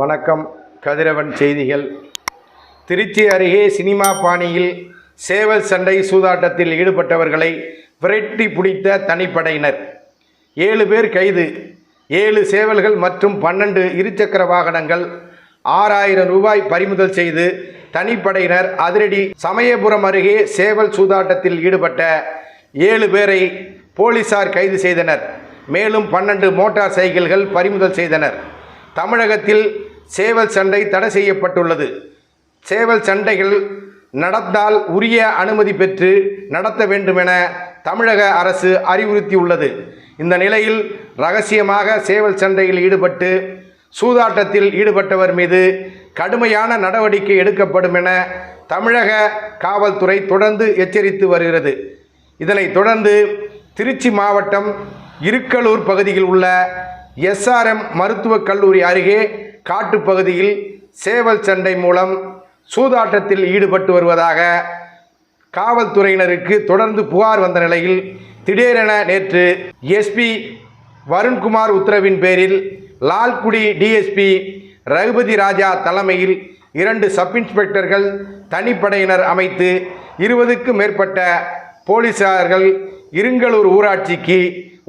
வணக்கம். கதிரவன் செய்திகள். திருச்சி அருகே சினிமா பாணியில் சேவல் சண்டை சூதாட்டத்தில் ஈடுபட்டவர்களை விரட்டி பிடித்த தனிப்படையினர். 7 பேர் கைது. 7 சேவல்கள் மற்றும் 12 இருசக்கர வாகனங்கள், 6000 ரூபாய் பறிமுதல் செய்து தனிப்படையினர் அதிரடி. சமயபுரம் அருகே சேவல் சூதாட்டத்தில் ஈடுபட்ட 7 பேரை போலீசார் கைது செய்தனர். மேலும் 12 மோட்டார் சைக்கிள்கள் பறிமுதல் செய்தனர். தமிழகத்தில் சேவல் சண்டை தடை செய்யப்பட்டுள்ளது. சேவல் சண்டைகள் நடந்தால் உரிய அனுமதி பெற்று நடத்த வேண்டுமென தமிழக அரசு அறிவுறுத்தியுள்ளது. இந்த நிலையில் ரகசியமாக சேவல் சண்டையில் ஈடுபட்டு சூதாட்டத்தில் ஈடுபட்டவர் மீது கடுமையான நடவடிக்கை எடுக்கப்படும் என தமிழக காவல்துறை தொடர்ந்து எச்சரித்து வருகிறது. இதனைத் தொடர்ந்து திருச்சி மாவட்டம் இருக்கலூர் பகுதியில் உள்ள SRM மருத்துவக் கல்லூரி அருகே காட்டுப்பகுதியில் சேவல் சண்டை மூலம் சூதாட்டத்தில் ஈடுபட்டு வருவதாக காவல்துறையினருக்கு தொடர்ந்து புகார் வந்த நிலையில் திடீரென நேற்று SP வருண்குமார் உத்தரவின் பேரில் லால்குடி DSP ரகுபதி ராஜா தலைமையில் 2 சப் இன்ஸ்பெக்டர்கள் தனிப்படையினர் அமைத்து 20க்கும் மேற்பட்ட போலீசார்கள் இருங்கலூர் ஊராட்சிக்கு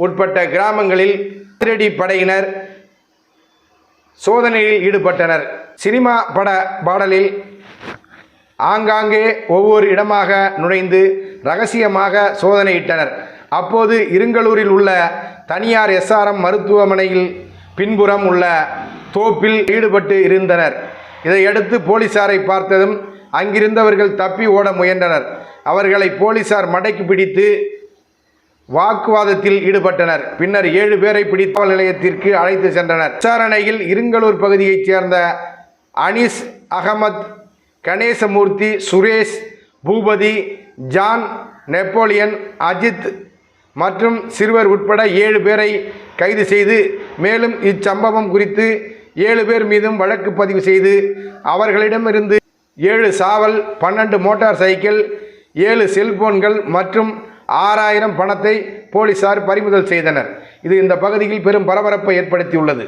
உட்பட்ட கிராமங்களில் அதிரடி படையினர் சோதனையில் ஈடுபட்டனர். சினிமா பட பாடலில் ஆங்காங்கே ஒவ்வொரு இடமாக நுழைந்து ரகசியமாக சோதனையிட்டனர். அப்போது இருங்கலூரில் உள்ள தனியார் SRM மருத்துவமனையில் பின்புறம் உள்ள தோப்பில் ஈடுபட்டு இருந்தனர். இதையடுத்து போலீசாரை பார்த்ததும் அங்கிருந்தவர்கள் தப்பி ஓட முயன்றனர். அவர்களை போலீசார் மடக்கி பிடித்து வாக்குவாதத்தில் ஈடுபட்டனர். பின்னர் 7 பேரை பிடித்து காவல் நிலையத்திற்கு அழைத்து சென்றனர். விசாரணையில் இருங்கலூர் பகுதியைச் சேர்ந்த அனீஸ் அகமத், கணேசமூர்த்தி, சுரேஷ், பூபதி, ஜான், நெப்போலியன், அஜித் மற்றும் சிறுவர் உட்பட 7 பேரை கைது செய்து மேலும் இச்சம்பவம் குறித்து 7 பேர் மீதும் வழக்கு பதிவு செய்து அவர்களிடமிருந்து 7 சாவல், 12 மோட்டார் சைக்கிள், 7 செல்போன்கள் மற்றும் 6000 பணத்தை போலீசார் பறிமுதல் செய்தனர். இது இந்த பகுதியில் பெரும் பரபரப்பை ஏற்படுத்தியுள்ளது.